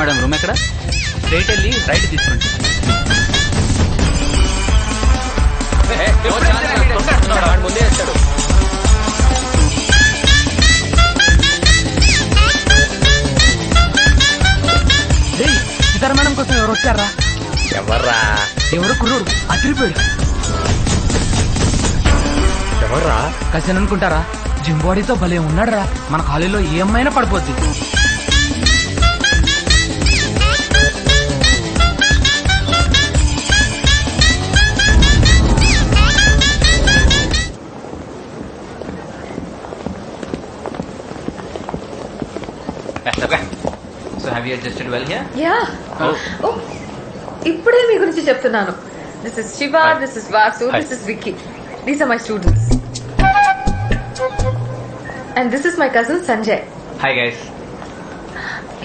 Madam room ఎక్కడ? Straight వెళ్ళి right తీసుకోండి. ముందే వేస్తాడు. సీతారా మేడం కోసం ఎవరు వచ్చారా? ఎవర్రా? ఎవరు కుర్రోడు అదిరిపోయాడు. ఎవర్రా? కసిన్ అనుకుంటారా? జిమ్ బాడీతో భలే ఉన్నాడు రా. మన కాలేజీలో ఏమైనా పడిపోద్ది. So have you adjusted well here? Yeah. Oh, ఇప్పుడే మీ గురించి చెప్తున్నాను. This is Shiva, this is Vasu, this is Vicky. These are my students. And this is my cousin Sanjay. Hi guys.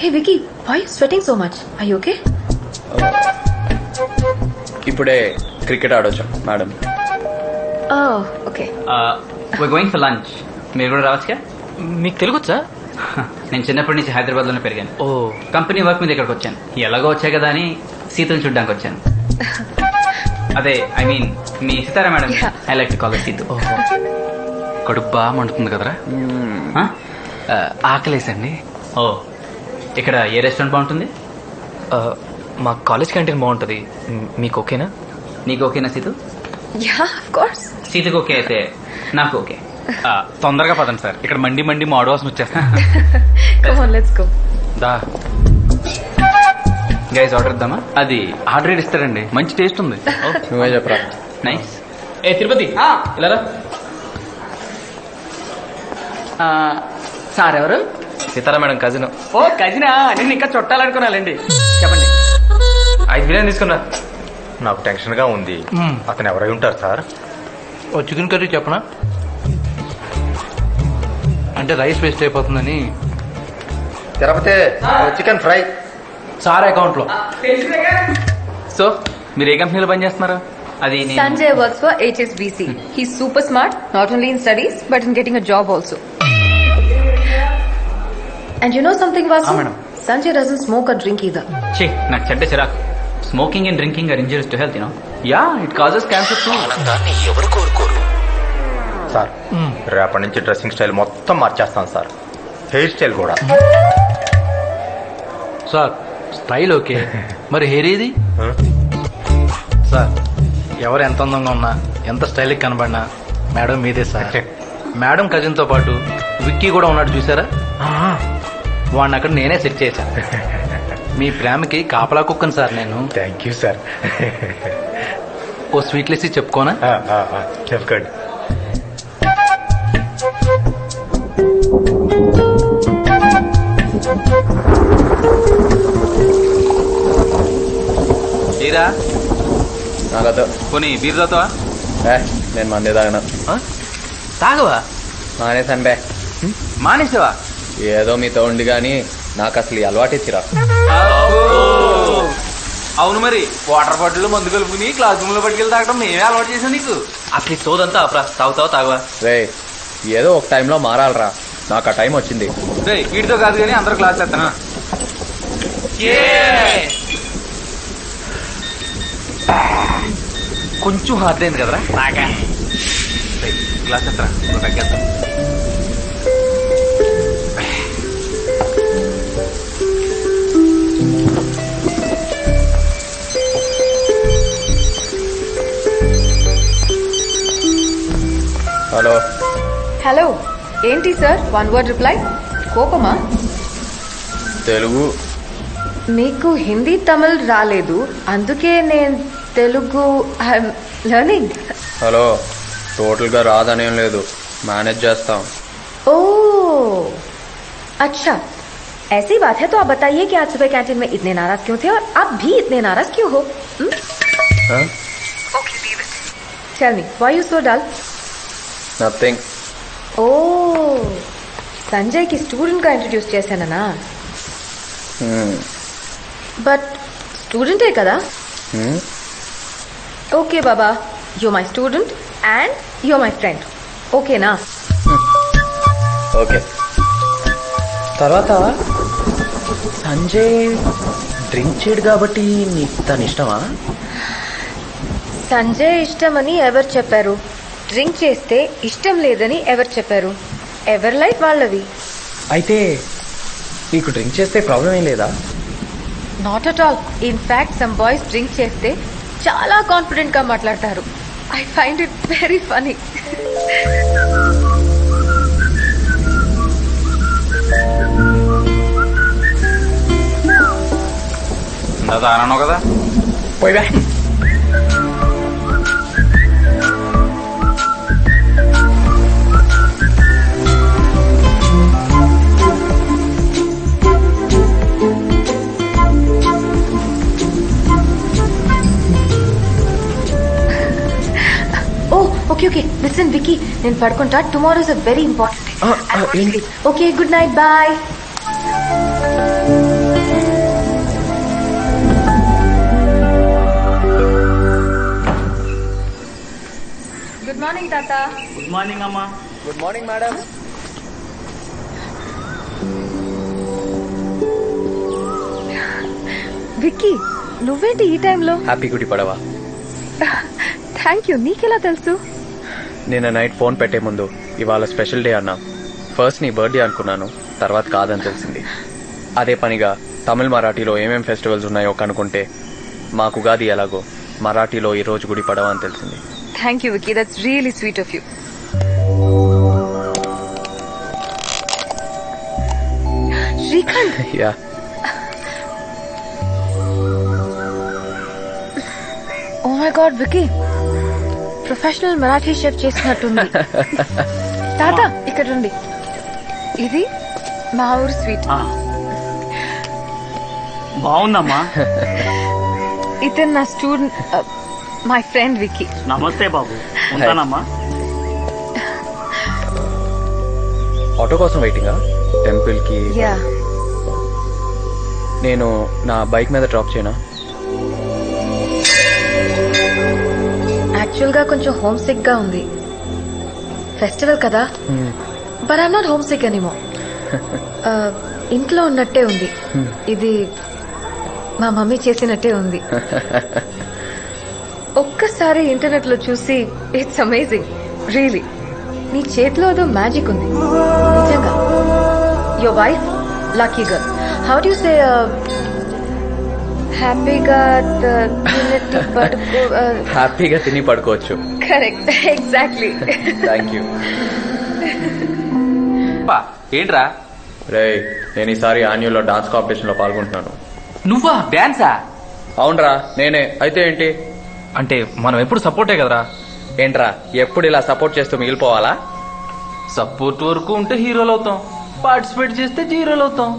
Hey Vicky, why are you sweating so much? Are you okay? ఇప్పుడే cricket ఆడొచ్చాం madam. Oh, okay. We're going for lunch. మీరు కూడా రావచ్చుగా? మీకు తెలుగుచ్చా? నేను చిన్నప్పటి నుంచి హైదరాబాద్ లోనే పెరిగాను. ఓ, కంపెనీ వర్క్ మీద ఇక్కడికి వచ్చాను. ఎలాగో వచ్చాయి కదా అని సీతను చూడ్డానికి వచ్చాను. అదే ఐ మీన్ మీ Sitara madam. I like to call Situ. కడుపు బాగా మండుతుంది కదరా? ఆకలేసండి. ఓ, ఇక్కడ ఏ రెస్టారెంట్ బాగుంటుంది? మా కాలేజ్ క్యాంటీన్ బాగుంటుంది. మీకు ఓకేనా? నీకు ఓకేనా సీతు? Yeah, of course. సీతకు ఓకే అయితే నాకు ఓకే. తొందరగా పదండి సార్, ఇక్కడ మండి మండి మాడు వాసన వచ్చేస్తా. Come on, let's go. దా గైస్ ఆర్డర్ ఇద్దామా? అది ఆర్డర్ ఇస్తారండి, మంచి టేస్ట్ ఉంది. నువ్వే చెప్పరా. నైస్. ఏ తిరుపతి ఇలా సార్ ఎవరు? Sitara madam cousin. ఓ కజినా, నేను ఇంకా చుట్టాలనుకున్నానండి. చెప్పండి. 5 బిర్యానీ తీసుకున్నా. నాకు టెన్షన్ గా ఉంది. అతను ఎవరై ఉంటారు సార్? ఓ చికెన్ కర్రీ చెప్పనా? అంటే రైస్ వేస్ట్ అయిపోతుందని. Tirupati chicken fry. Sir account లో. సో మీరు ఏ కంపెనీలో పనిచేస్తున్నారు? అది Sanjay works for HSBC. He's super smart, not only in studies, but in getting a job also. And you know something, Vasu? madam. Sanjay doesn't smoke or drink either. ఛీ, నాకు చెడ్డ చిరాకు. Smoking and drinking are injurious to health, you know. Yeah, it causes cancer too. ఎవరు కోరుకోరు sir. రేపటి నుంచి dressing style మొత్తం మార్చేస్తాను సార్. హెయిర్ స్టైల్ కూడా. సార్ స్టైల్ ఓకే, మరి హెయిర్ ఏది? సార్ ఎవరు ఎంత అందంగా ఉన్నా, ఎంత స్టైలిష్ కనబడినా మేడం మీదే సార్. మేడం కజిన్ తో పాటు విక్కీ కూడా ఉన్నాడు చూసారా? వాడిని అక్కడ నేనే సెట్ చేశాను. మీ ప్రేమకి కాపలా కుక్కను సార్ నేను. Thank you sir. ఓ స్వీట్లెస్ చెప్పుకోనా? చెప్పండి. ఏరా నాకతో పోనీ బీర్ తాగుతావా? నేను మందే తాగను. తాగవా? మానేసాను బే. మానేసావా? ఏదో మీతో ఉండి కానీ నాకు అసలు ఈ అలవాటు ఇచ్చిరా. అవును, మరి వాటర్ బాటిల్ మందు కలుపుకుని క్లాస్ రూమ్ లో పట్టుకెళ్ళి తాగడం మేమే అలవాటు చేసాం నీకు. అసలు ఈ సోదంతా అప్రా. తాగుతావా? తాగవా? రే ఏదో ఒక టైంలో మారాలరా. నాకు ఆ టైం వచ్చింది. రే వీటితో కాదు కానీ అందరూ క్లాస్ చేస్తానా? కొంచెం హార్డ్ అయింది కదరా? నాకా క్లాస్ చేస్తారా? తగ్గేస్తా. హలో. హలో, ఏంటి సార్ 1 word రిప్లై? కోపమా? తెలుగు. మీకు హిందీ తమిళ్ రాలేదు, అందుకే నేను తెలుగు ఐఎమ్ లర్నింగ్. హలో, టోటల్గా రాదనేం లేదు, మేనేజ్ చేస్తాం. ओह अच्छा, ऐसी बात है तो आप बताइए कि आज सुबह कैंटीन में इतने नाराज क्यों थे और आप भी इतने नाराज क्यों हो? Tell me, why you so dull? Nothing. Oh, Sanjay की स्टूडेंट का इंट्रोड्यूस చేశానా? బట్ స్టూడెంట్ ఏ కదా? ఓకే బాబా, you my student and you my friend, ఓకేనా? ఓకే. తర్వాత సంజయ్ డ్రింక్ చేయడు కాబట్టి నీకు తను ఇష్టమా? సంజయ్ ఇష్టమని ఎవరు చెప్పారు? డ్రింక్ చేస్తే ఇష్టం లేదని ఎవరు చెప్పారు? ఎవరి లైఫ్ వాళ్ళవి. అయితే నీకు డ్రింక్ చేస్తే ప్రాబ్లం ఏం లేదా? Not at all. In fact some boys drink చేస్తే చాలా కాన్ఫిడెంట్ గా మాట్లాడతారు. I find it very funny. ఇందాక అన్నావు కదా. పోయివా. ఓకే ఓకే లిసన్ వికీ, నేను పడుకుంటా. Tomorrow is a very important day. Okay good night, bye. Good morning తాత. గుడ్ మార్నింగ్ అమ్మా. Good morning madam. విక్కీ, నువ్వేంటి ఈ టైంలో? హ్యాపీ గుడి పడవా. Thank you. నీకెలా తెలుసు? నిన్న నైట్ ఫోన్ పెట్టే ముందు ఇవాళ స్పెషల్ డే అన్నా. ఫస్ట్ నీ బర్త్డే అనుకున్నాను, తర్వాత కాదని తెలిసింది. అదే పనిగా తమిళ్ మరాఠీలో ఏమేం ఫెస్టివల్స్ ఉన్నాయో కనుక్కుంటే మాకు ఉగాది ఎలాగో మరాఠీలో ఈ రోజు గుడి పడవ అని తెలిసింది. Thank you Vicky, that's really sweet of you. Srikanth, ya. Oh my god Vicky, professional Marathi chef చేసినట్టుంది. తాత ఇక్కడ రండి, ఇది మా ఊరు స్వీట్. బాగుందమ్మా. ఇతను నా స్టూడెంట్, మై ఫ్రెండ్ విక్కీ. నమస్తే బాబు, ఉంటానమ్మా. ఆటో కోసం వెయిటింగా? టెంపుల్ కి యా, నేను నా బైక్ మీద డ్రాప్ చేయనా? యాక్చువల్ గా కొంచెం హోమ్ సిక్ గా ఉంది. ఫెస్టివల్ కదా, but I'm not home sick anymore. ఇంట్లో ఉన్నట్టే ఉంది. ఇది మా మమ్మీ చేసినట్టే ఉంది. ఒక్కసారి ఇంటర్నెట్ లో చూసి ఇట్స్ అమేజింగ్ రియలీ. నీ చేతిలో ఏదో మ్యాజిక్ ఉంది నిజంగా. Your wife lucky girl. How do you say హ్యాపీగా హ్యాపీగా తిని పడుకోవచ్చు. Correct, exactly. Thank you. ఏంట్రా? రే, నేను ఈసారి యాన్యువల్ డాన్స్ కాంపిటీషన్ లో పాల్గొంటున్నాను. నువ్వా? డాన్సా? అవునరా, నేనే. అయితే ఏంటి? అంటే మనం ఎప్పుడు సపోర్టే కదరా. ఏంట్రా ఎప్పుడు ఇలా సపోర్ట్ చేస్తూ మిగిలిపోవాలా? సపోర్ట్ వరకు ఉంటే హీరోలు అవుతాం, పార్టిసిపేట్ చేస్తే జీరోలు అవుతాం.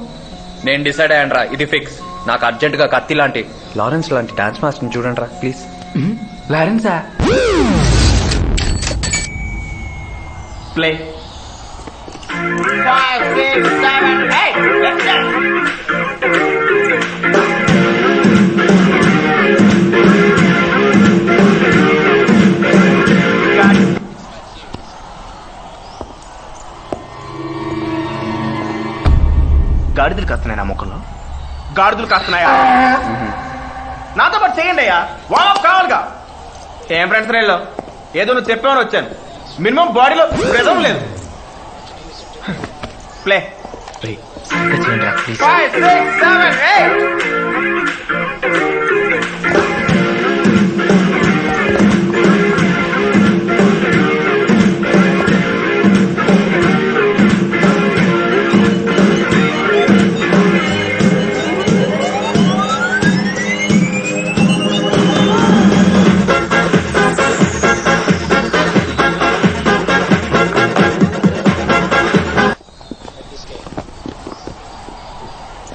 నేను డిసైడ్ అయ్యానరా, ఇది ఫిక్స్. నాకు అర్జెంట్ గా కత్తి లాంటి లారెన్స్ లాంటి డాన్స్ మాస్టర్ చూడండి రా ప్లీజ్. లారెన్సా? ప్లే. గాడిదలు కాస్తున్నాయి నా ముఖంలో. గాడిదలు కాస్తున్నాయా? నాతో పాటు చేయండి అయ్యా, వామ్ కావాలిగా. ఏం ఫ్రెండ్స్ రైల్లో ఏదో నువ్వు చెప్పామని వచ్చాను. మినిమం బాడీలో ప్రెజర్ లేదు. ప్లే. 5, 6, 7, 8.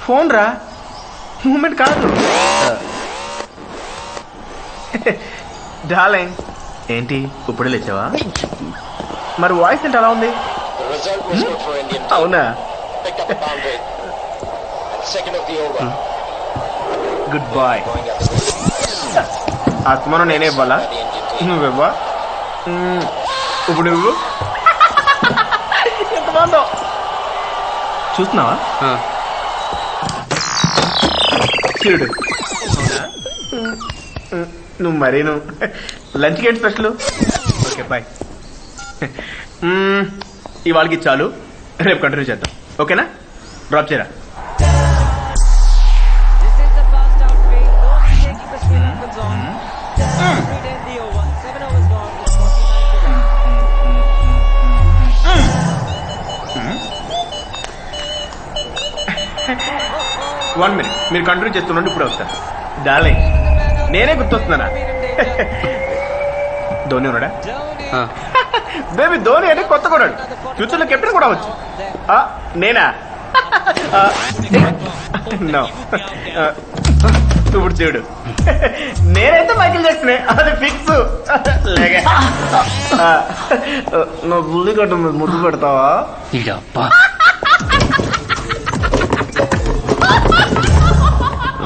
ఫోన్ రా, మూమెంట్ కాదు. డార్లింగ్, ఏంటి ఇప్పుడు లేచావా? మరి వాయిస్ ఏంటి అలా ఉంది? అవునా? Good boy. ఆత్మను నేనే ఇవ్వాలా, నువ్వివ్వా? ఇప్పుడు నువ్వు ఎంత బాగుందో చూస్తున్నావా? చూడు నువ్వు మరీను లంచ్కి ఏంటి స్పెషల్? Okay bye. ఇవాళకి చాలు, రేపు కంటిన్యూ చేద్దాం. ఓకేనా? డ్రాప్ చేయరా. This is the first out play. No mistake if the Sri Lankans on. Just end the over. 7 overs gone. It's 49 to 1 minute, మీరు కంటిన్యూ చేస్తుండండి, ఇప్పుడు వస్తాను. డార్లింగ్, నేనే గుర్తొస్తున్నానా? ధోని ఉన్నాడా? బేబీ ధోని అంటే కొత్త కొన్నాడు, ఫ్యూచర్ లో కెప్టెన్ కూడా వచ్చు. నేనా? No. ఇప్పుడు చూడు, నేనైతే మైకిల్ జాక్సనే, అది ఫిక్స్. నా బుల్లి కట్ట మీద ముద్దు పెడతావా?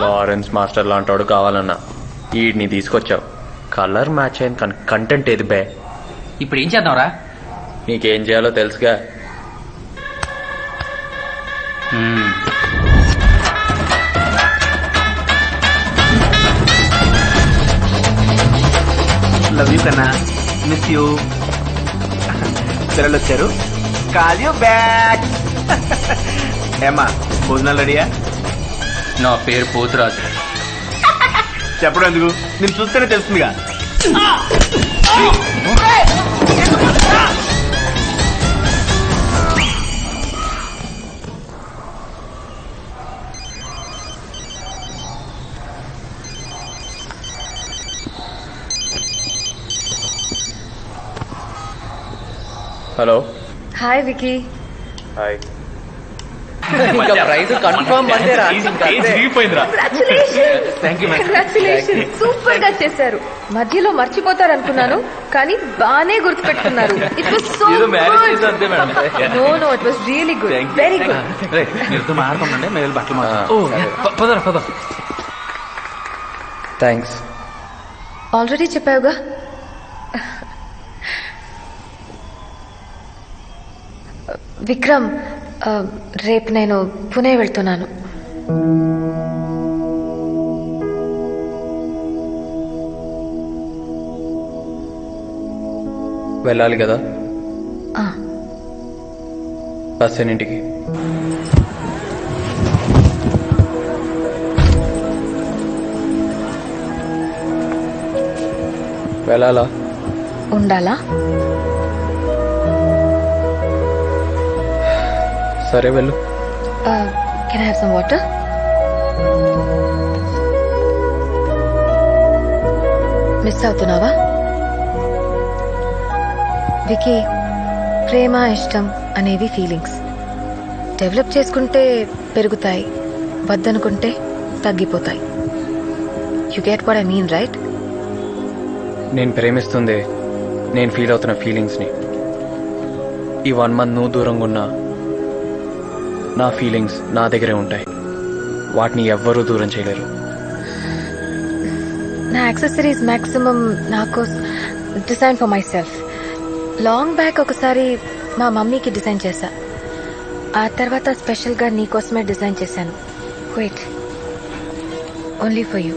లారెన్స్ మాస్టర్ లాంటోడు కావాలన్నా ఈడిని తీసుకొచ్చావు. కలర్ మ్యాచ్ అయిన కంటెంట్ ఏది బే? ఇప్పుడు ఏం చేద్దాంరా? నీకేం చేయాలో తెలుసుగా. లవ్ యూ కన్నా, మిస్ యూ. పిల్లలు వచ్చారు, కాల్ యూ బ్యాక్. ఏమా భోజనాలు రెడీయా? నా పేరు పోతురాజు. చెప్పడం ఎందుకు, నేను చూస్తేనే తెలుస్తుందిగా. Hello. Hi Vicky. Hi. Prize confirm congratulation, super గా చేశారు. మధ్యలో మర్చిపోతారు అనుకున్నాను, కానీ బానే గుర్తు పెట్టుకున్నారు. It was so good. No it was really good, very good. మారుతుండే మేము బట్టలు థ్యాంక్స్. ఆల్రెడీ చెప్పావుగా. విక్రమ్, రేపు నేను పునే వెళ్తున్నాను. వెళ్ళాలి కదా? ఆ, బస్ ఎన్నింటికి? వెళ్ళాలా? ఉండాలా? సరే వెళ్ళు. Can I have some water? Miss అవుతున్నావా? వికీ, ప్రేమ ఇష్టం అనేవి ఫీలింగ్స్. డెవలప్ చేసుకుంటే పెరుగుతాయి, వద్దనుకుంటే తగ్గిపోతాయి. You get what I mean, right? నేను ప్రేమిస్తుంది నేను ఫీల్ అవుతున్న ఫీలింగ్స్ని. ఈ 1 month నువ్వు దూరంగా ఉన్నా నా ఫీలింగ్స్ నా దగ్గరే ఉంటాయి. వాటిని ఎవ్వరూ దూరం చేయలేరు. నా యాక్సెసరీస్ మాక్సిమం నాకు design for my self. Long back ఒకసారి మా మమ్మీకి డిజైన్ చేశా. ఆ తర్వాత స్పెషల్గా నీ కోసమే డిజైన్ చేశాను. Wait, only for you.